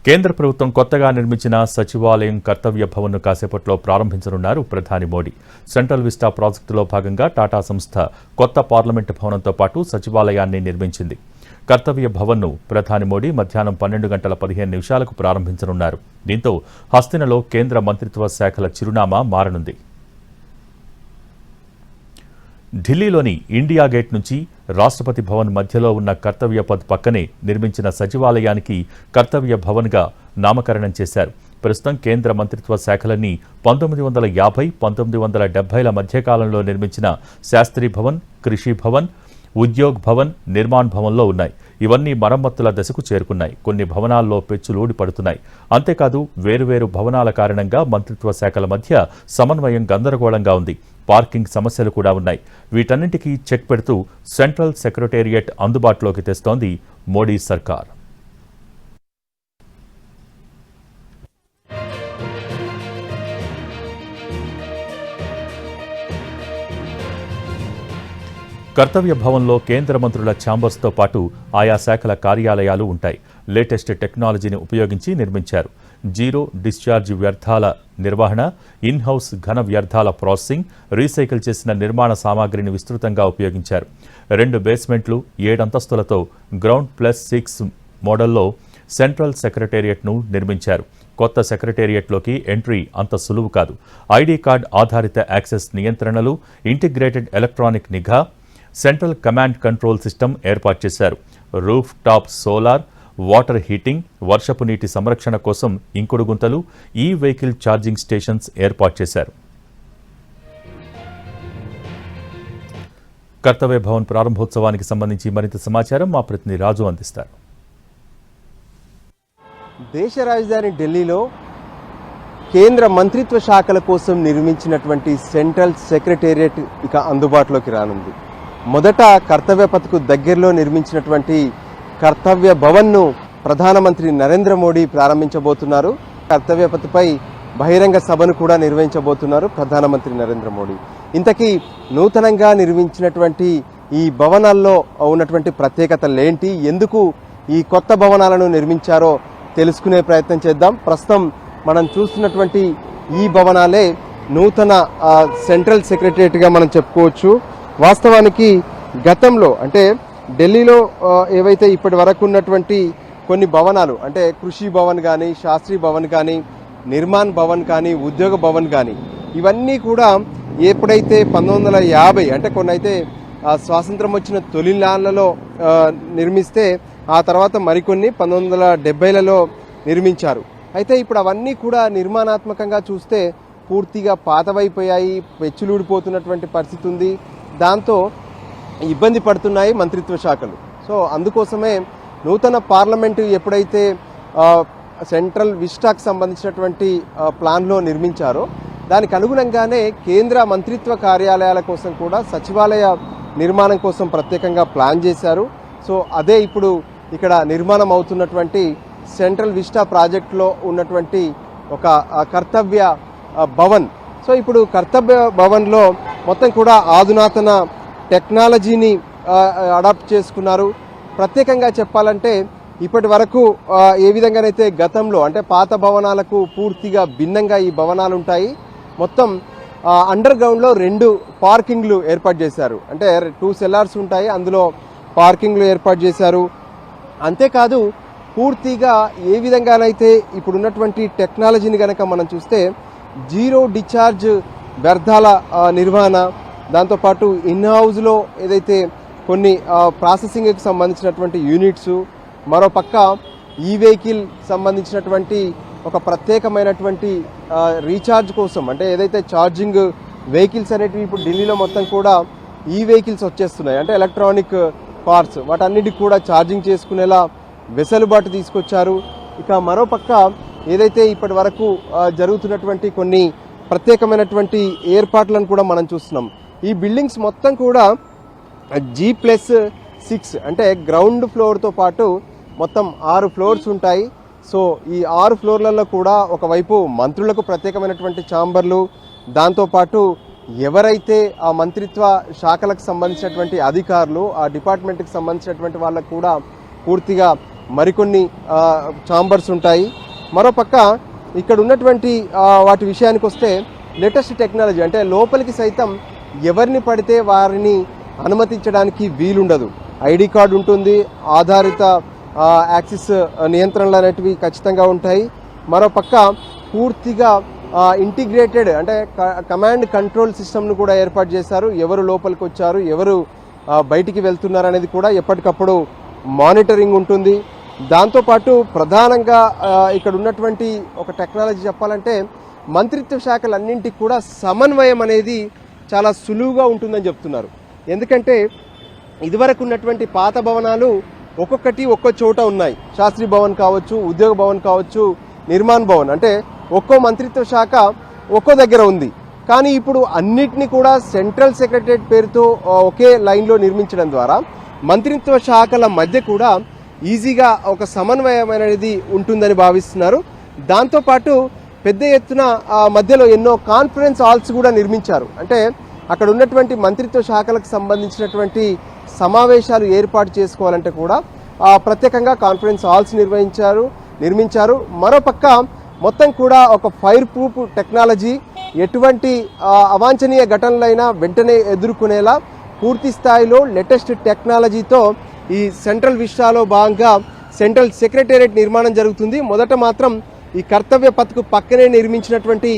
కేంద్ర ప్రభుత్వం కొత్తగా నిర్మించిన సచివాలయం కర్తవ్య భవన్ను కాసేపట్లో ప్రారంభించనున్నారు ప్రధాని మోడీ. సెంట్రల్ విస్టా ప్రాజెక్టులో భాగంగా టాటా సంస్థ కొత్త పార్లమెంటు భవనంతో పాటు సచివాలయాన్ని నిర్మించింది. కర్తవ్య భవన్ను ప్రధాని మోడీ మధ్యాహ్నం 12:15 ప్రారంభించనున్నారు. దీంతో హస్తినలో కేంద్ర మంత్రిత్వ శాఖల చిరునామా మారనుంది. ఢిల్లీలోని ఇండియా గేట్ నుంచి రాష్ట్రపతి భవన్ మధ్యలో ఉన్న కర్తవ్య పథ్ పక్కనే నిర్మించిన సచివాలయానికి కర్తవ్య భవన్గా నామకరణం చేశారు. ప్రస్తుతం కేంద్ర మంత్రిత్వ శాఖలన్నీ 1950, 1970ల మధ్యకాలంలో నిర్మించిన శాస్త్రి భవన్, కృషి భవన్, ఉద్యోగ్ భవన్, నిర్మాణ్ భవన్లో ఉన్నాయి. ఇవన్నీ మరమ్మతుల దశకు చేరుకున్నాయి. కొన్ని భవనాల్లో పెచ్చులు ఊడిపడుతున్నాయి. అంతేకాదు వేరువేరు భవనాల కారణంగా మంత్రిత్వ శాఖల మధ్య సమన్వయం గందరగోళంగా ఉంది. పార్కింగ్ సమస్యలు కూడా ఉన్నాయి. వీటన్నింటికీ చెక్ పెడుతూ సెంట్రల్ సెక్రటేరియట్ అందుబాటులోకి తెస్తోంది మోడీ సర్కార్. కర్తవ్య భవన్లో కేంద్ర మంత్రుల ఛాంబర్స్తో పాటు ఆయా శాఖల కార్యాలయాలు ఉంటాయి. లేటెస్ట్ టెక్నాలజీని ఉపయోగించి నిర్మించారు. జీరో డిశ్చార్జ్ వ్యర్థాల నిర్వహణ, ఇన్-హౌస్ ఘన వ్యర్థాల ప్రాసెసింగ్, రీసైకిల్ చేసిన నిర్మాణ సామాగ్రిని విస్తృతంగా ఉపయోగించారు. 2 బేస్మెంట్లు, 7 అంతస్తులతో గ్రౌండ్ +6 మోడల్లో సెంట్రల్ సెక్రటేరియట్ను నిర్మించారు. కొత్త సెక్రటేరియట్లోకి ఎంట్రీ అంత సులువు కాదు. ఐడీ కార్డ్ ఆధారిత యాక్సెస్ నియంత్రణలు, ఇంటిగ్రేటెడ్ ఎలక్ట్రానిక్ నిఘా, సెంట్రల్ కమాండ్ కంట్రోల్ సిస్టమ్ ఏర్పాటు చేశారు. Roof top solar, water heating, వర్షపు నీటి సంరక్షణ కోసం ఇంకుడు గుంతలు, ఈ వెహికల్ ఛార్జింగ్ స్టేషన్స్ ఏర్పాటు చేశారు. కర్తవ్య భవన్ ప్రారంభోత్సవానికి సంబంధించి మరింత సమాచారం మా ప్రతినిధి రాజు అందిస్తారు. దేశ రాజధాని ఢిల్లీలో కేంద్ర మంత్రిత్వ శాఖల కోసం నిర్మించినటువంటి సెంట్రల్ సెక్రటేరియట్ ఇక అందుబాటులోకి రానుంది. మొదట కర్తవ్య పథ్కు దగ్గరలో నిర్మించినటువంటి కర్తవ్య భవన్ను ప్రధానమంత్రి నరేంద్ర మోడీ ప్రారంభించబోతున్నారు. కర్తవ్య పథ్పై బహిరంగ సభను కూడా నిర్వహించబోతున్నారు ప్రధానమంత్రి నరేంద్ర మోడీ. ఇంతకీ నూతనంగా నిర్మించినటువంటి ఈ భవనాల్లో ఉన్నటువంటి ప్రత్యేకతలేంటి, ఎందుకు ఈ కొత్త భవనాలను నిర్మించారో తెలుసుకునే ప్రయత్నం చేద్దాం. ప్రస్తుతం మనం చూస్తున్నటువంటి ఈ భవనాలే నూతన సెంట్రల్ సెక్రటేరియట్గా మనం చెప్పుకోవచ్చు. వాస్తవానికి గతంలో అంటే ఢిల్లీలో ఏవైతే ఇప్పటి వరకు ఉన్నటువంటి కొన్ని భవనాలు అంటే కృషి భవన్ కానీ, శాస్త్రి భవన్ కానీ, నిర్మాణ్ భవన్ కానీ, ఉద్యోగ భవన్ కానీ ఇవన్నీ కూడా ఎప్పుడైతే 1950 అంటే కొన్ని అయితే స్వాతంత్రం వచ్చిన తొలి నాళ్లలో నిర్మిస్తే ఆ తర్వాత మరికొన్ని 1970లలో నిర్మించారు. అయితే ఇప్పుడు అవన్నీ కూడా నిర్మాణాత్మకంగా చూస్తే పూర్తిగా పాతవైపోయాయి, పెచ్చులూడిపోతున్నటువంటి పరిస్థితి ఉంది. దాంతో ఇబ్బంది పడుతున్నాయి మంత్రిత్వ శాఖలు. సో అందుకోసమే నూతన పార్లమెంటు ఎప్పుడైతే సెంట్రల్ విస్టాకు సంబంధించినటువంటి ప్లాన్లో నిర్మించారో దానికి అనుగుణంగానే కేంద్ర మంత్రిత్వ కార్యాలయాల కోసం కూడా సచివాలయ నిర్మాణం కోసం ప్రత్యేకంగా ప్లాన్ చేశారు. సో అదే ఇప్పుడు ఇక్కడ నిర్మాణం అవుతున్నటువంటి సెంట్రల్ విస్టా ప్రాజెక్టులో ఉన్నటువంటి ఒక కర్తవ్య భవన్. సో ఇప్పుడు కర్తవ్య భవన్లో మొత్తం కూడా ఆధునాతన టెక్నాలజీని అడాప్ట్ చేసుకున్నారు. ప్రత్యేకంగా చెప్పాలంటే ఇప్పటి వరకు ఏ విధంగానైతే గతంలో అంటే పాత భవనాలకు పూర్తిగా భిన్నంగా ఈ భవనాలు ఉంటాయి. మొత్తం అండర్ గ్రౌండ్లో 2 పార్కింగ్లు ఏర్పాటు చేశారు. అంటే 2 సెల్లార్స్ ఉంటాయి, అందులో పార్కింగ్లు ఏర్పాటు చేశారు. అంతేకాదు పూర్తిగా ఏ విధంగానైతే ఇప్పుడు ఉన్నటువంటి టెక్నాలజీని కనుక మనం చూస్తే జీరో డిశ్చార్జ్ వ్యర్థాల నిర్వహణ, దాంతోపాటు ఇన్ హౌస్లో ఏదైతే కొన్ని ప్రాసెసింగ్కి సంబంధించినటువంటి యూనిట్స్, మరోపక్క ఈ వెహికల్ సంబంధించినటువంటి ఒక ప్రత్యేకమైనటువంటి రీఛార్జ్ కోసం అంటే ఏదైతే ఛార్జింగ్ వెహికల్స్ అనేటివి ఇప్పుడు ఢిల్లీలో మొత్తం కూడా ఈ వెహికల్స్ వచ్చేస్తున్నాయి. అంటే ఎలక్ట్రానిక్ పార్ట్స్ వాటన్నిటికి కూడా ఛార్జింగ్ చేసుకునేలా వెసులుబాటు తీసుకొచ్చారు. ఇక మరోపక్క ఏదైతే ఇప్పటి వరకు జరుగుతున్నటువంటి కొన్ని ప్రత్యేకమైనటువంటి ఏర్పాట్లను కూడా మనం చూస్తున్నాం. ఈ బిల్డింగ్స్ మొత్తం కూడా G+6 అంటే గ్రౌండ్ ఫ్లోర్తో పాటు మొత్తం 6 ఫ్లోర్స్ ఉంటాయి. సో ఈ 6 ఫ్లోర్లలో కూడా ఒకవైపు మంత్రులకు ప్రత్యేకమైనటువంటి ఛాంబర్లు, దాంతోపాటు ఎవరైతే ఆ మంత్రిత్వ శాఖలకు సంబంధించినటువంటి అధికారులు, ఆ డిపార్ట్మెంట్కి సంబంధించినటువంటి వాళ్ళకు కూడా పూర్తిగా మరికొన్ని ఛాంబర్స్ ఉంటాయి. మరోపక్క ఇక్కడ ఉన్నటువంటి వాటి విషయానికి వస్తే లేటెస్ట్ టెక్నాలజీ, అంటే లోపలికి సైతం ఎవరిని పడితే వారిని అనుమతించడానికి వీలుండదు. ఐడి కార్డు ఉంటుంది, ఆధారిత యాక్సెస్ నియంత్రణలు అనేటివి ఖచ్చితంగా ఉంటాయి. మరోపక్క పూర్తిగా ఇంటిగ్రేటెడ్ అంటే కమాండ్ కంట్రోల్ సిస్టమ్ను కూడా ఏర్పాటు చేశారు. ఎవరు లోపలికి వచ్చారు, ఎవరు బయటికి వెళ్తున్నారు అనేది కూడా ఎప్పటికప్పుడు మానిటరింగ్ ఉంటుంది. దాంతోపాటు ప్రధానంగా ఇక్కడ ఉన్నటువంటి ఒక టెక్నాలజీ చెప్పాలంటే మంత్రిత్వ శాఖలన్నింటికి కూడా సమన్వయం అనేది చాలా సులువుగా ఉంటుందని చెప్తున్నారు. ఎందుకంటే ఇదివరకు ఉన్నటువంటి పాత భవనాలు ఒక్కొక్కటి ఒక్కో చోట ఉన్నాయి. శాస్త్రీ భవన్ కావచ్చు, ఉద్యోగ భవన్ కావచ్చు, నిర్మాణ్ భవన్, అంటే ఒక్కో మంత్రిత్వ శాఖ ఒక్కో దగ్గర ఉంది. కానీ ఇప్పుడు అన్నిటినీ కూడా సెంట్రల్ సెక్రటరియట్ పేరుతో ఒకే లైన్లో నిర్మించడం ద్వారా మంత్రిత్వ శాఖల మధ్య కూడా ఈజీగా ఒక సమన్వయం అనేది ఉంటుందని భావిస్తున్నారు. దాంతోపాటు పెద్ద ఎత్తున మధ్యలో ఎన్నో కాన్ఫరెన్స్ హాల్స్ కూడా నిర్మించారు. అంటే అక్కడ ఉన్నటువంటి మంత్రిత్వ శాఖలకు సంబంధించినటువంటి సమావేశాలు ఏర్పాటు చేసుకోవాలంటే కూడా ప్రత్యేకంగా కాన్ఫరెన్స్ హాల్స్ నిర్మించారు. మరోపక్క మొత్తం కూడా ఒక ఫైర్ ప్రూఫ్ టెక్నాలజీ, ఎటువంటి అవాంఛనీయ ఘటనలైనా వెంటనే ఎదుర్కొనేలా పూర్తి స్థాయిలో లేటెస్ట్ టెక్నాలజీతో ఈ సెంట్రల్ విషయాలో భాగంగా సెంట్రల్ సెక్రటేరియట్ నిర్మాణం జరుగుతుంది. మొదట మాత్రం ఈ కర్తవ్య పథకు పక్కనే నిర్మించినటువంటి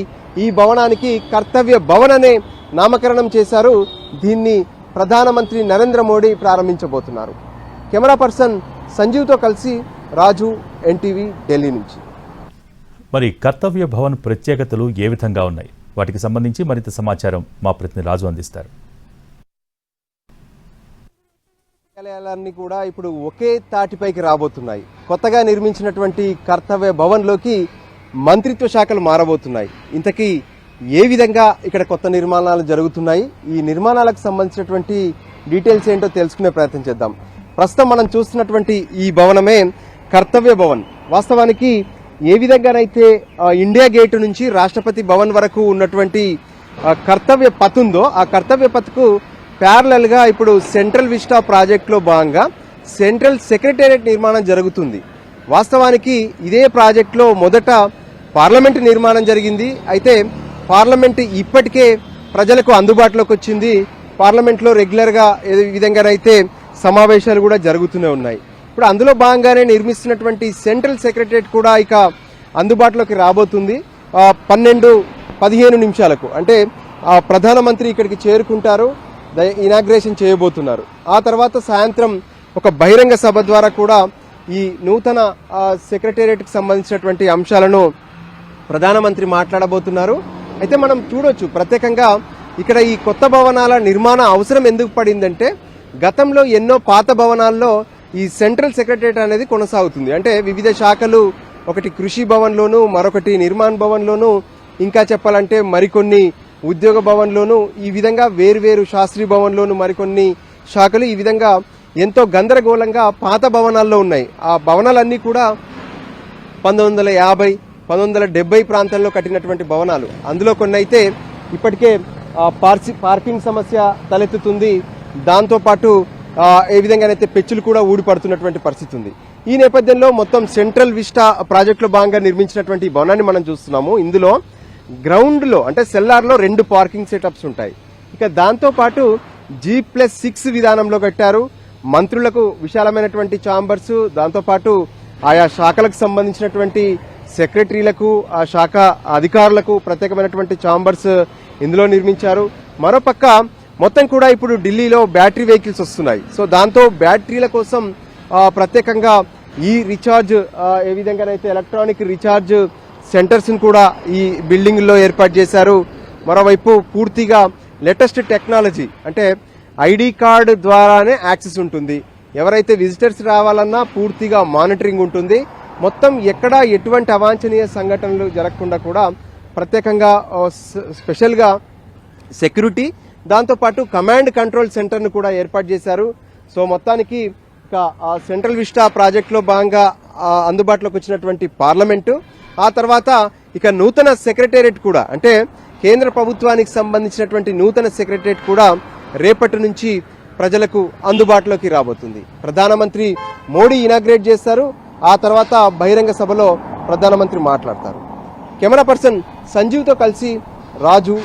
ఈ భవనానికి కర్తవ్య భవన్ అనే నామకరణం చేశారు. దీన్ని ప్రధానమంత్రి నరేంద్ర మోడీ ప్రారంభించబోతున్నారు. కెమెరా పర్సన్ సంజీవ్తో కలిసి రాజు, ఎన్టీవీ, ఢిల్లీ నుంచి. మరి కర్తవ్య భవన్ ప్రత్యేకతలు ఏ విధంగా ఉన్నాయి? వాటికి సంబంధించి మరింత సమాచారం మా ప్రతినిధి రాజు అందిస్తారు. కార్యాలయాలన్నీ కూడా ఇప్పుడు ఒకే తాటిపైకి రాబోతున్నాయి. కొత్తగా నిర్మించినటువంటి కర్తవ్య భవన్లోకి మంత్రిత్వ శాఖలు మారబోతున్నాయి. ఇంతకీ ఏ విధంగా ఇక్కడ కొత్త నిర్మాణాలు జరుగుతున్నాయి, ఈ నిర్మాణాలకు సంబంధించినటువంటి డీటెయిల్స్ ఏంటో తెలుసుకునే ప్రయత్నం చేద్దాం. ప్రస్తుతం మనం చూస్తున్నటువంటి ఈ భవనమే కర్తవ్య భవన్. వాస్తవానికి ఏ విధంగానైతే ఇండియా గేట్ నుంచి రాష్ట్రపతి భవన్ వరకు ఉన్నటువంటి కర్తవ్య పథ్ ఉందో, ఆ కర్తవ్య పథ్కు ప్యారలల్ గా ఇప్పుడు సెంట్రల్ విస్టా ప్రాజెక్ట్ లో భాగంగా సెంట్రల్ సెక్రటేరియట్ నిర్మాణం జరుగుతుంది. వాస్తవానికి ఇదే ప్రాజెక్ట్ లో మొదట పార్లమెంటు నిర్మాణం జరిగింది. అయితే పార్లమెంట్ ఇప్పటికే ప్రజలకు అందుబాటులోకి వచ్చింది. పార్లమెంట్ లో రెగ్యులర్ గా ఏ విధంగానైతే సమావేశాలు కూడా జరుగుతూనే ఉన్నాయి. ఇప్పుడు అందులో భాగంగానే నిర్మిస్తున్నటువంటి సెంట్రల్ సెక్రటేరియట్ కూడా ఇక అందుబాటులోకి రాబోతుంది. 12-15 నిమిషాలకు అంటే ప్రధానమంత్రి ఇక్కడికి చేరుకుంటారు, ఇనాగ్రేషన్ చేయబోతున్నారు. ఆ తర్వాత సాయంత్రం ఒక బహిరంగ సభ ద్వారా కూడా ఈ నూతన సెక్రటేరియట్కి సంబంధించినటువంటి అంశాలను ప్రధానమంత్రి మాట్లాడబోతున్నారు. అయితే మనం చూడొచ్చు ప్రత్యేకంగా ఇక్కడ ఈ కొత్త భవనాల నిర్మాణ అవసరం ఎందుకు పడిందంటే గతంలో ఎన్నో పాత భవనాల్లో ఈ సెంట్రల్ సెక్రటేరియట్ అనేది కొనసాగుతుంది. అంటే వివిధ శాఖలు, ఒకటి కృషి భవన్లోను, మరొకటి నిర్మాణ్ భవన్లోను, ఇంకా చెప్పాలంటే మరికొన్ని ఉద్యోగ భవన్లోను, ఈ విధంగా వేరువేరు శాస్త్రీ భవన్లోను మరికొన్ని శాఖలు ఈ విధంగా ఎంతో గందరగోళంగా పాత భవనాల్లో ఉన్నాయి. ఆ భవనాలన్నీ కూడా 1950, 1970 ప్రాంతాల్లో కట్టినటువంటి భవనాలు. అందులో కొన్ని అయితే ఇప్పటికే పార్కింగ్ సమస్య తలెత్తుతుంది. దాంతోపాటు ఏ విధంగానైతే పెచ్చులు కూడా ఊడిపడుతున్నటువంటి పరిస్థితి ఉంది. ఈ నేపథ్యంలో మొత్తం సెంట్రల్ విస్టా ప్రాజెక్టులో భాగంగా నిర్మించినటువంటి ఈ భవనాన్ని మనం చూస్తున్నాము. ఇందులో గ్రౌండ్ లో అంటే సెల్లార్ లో 2 పార్కింగ్ సెటప్స్ ఉంటాయి. ఇక దాంతోపాటు G+6 విధానంలో కట్టారు. మంత్రులకు విశాలమైనటువంటి ఛాంబర్స్, దాంతోపాటు ఆయా శాఖలకు సంబంధించినటువంటి సెక్రటరీలకు, ఆ శాఖ అధికారులకు ప్రత్యేకమైనటువంటి ఛాంబర్స్ ఇందులో నిర్మించారు. మరోపక్క మొత్తం కూడా ఇప్పుడు ఢిల్లీలో బ్యాటరీ వెహికల్స్ వస్తున్నాయి. సో దాంతో బ్యాటరీల కోసం ప్రత్యేకంగా ఈ రీఛార్జ్ ఏ విధంగానైతే ఎలక్ట్రానిక్ రీఛార్జ్ సెంటర్స్ కూడా ఈ బిల్డింగ్ లో ఏర్పాటు చేశారు. మరోవైపు పూర్తిగా లేటెస్ట్ టెక్నాలజీ, అంటే ఐడి కార్డు ద్వారానే యాక్సెస్ ఉంటుంది. ఎవరైతే విజిటర్స్ రావాలన్నా పూర్తిగా మానిటరింగ్ ఉంటుంది. మొత్తం ఎక్కడా ఎటువంటి అవాంఛనీయ సంఘటనలు జరగకుండా కూడా ప్రత్యేకంగా స్పెషల్గా సెక్యూరిటీ, దాంతోపాటు కమాండ్ కంట్రోల్ సెంటర్ను కూడా ఏర్పాటు చేశారు. సో మొత్తానికి ఇక సెంట్రల్ విస్టా ప్రాజెక్టులో భాగంగా అందుబాటులోకి వచ్చినటువంటి పార్లమెంటు, ఆ తర్వాత ఇక నూతన సెక్రటేరియట్ కూడా, అంటే కేంద్ర ప్రభుత్వానికి సంబంధించినటువంటి నూతన సెక్రటేరియట్ కూడా రేపటి నుంచి ప్రజలకు అందుబాటులోకి రాబోతుంది. ప్రధానమంత్రి మోడీ ఇనాగ్రేట్ చేస్తారు. ఆ తర్వాత బహిరంగ సభలో ప్రధానమంత్రి మాట్లాడతారు. కెమెరా పర్సన్ సంజీవ్తో కలిసి రాజు.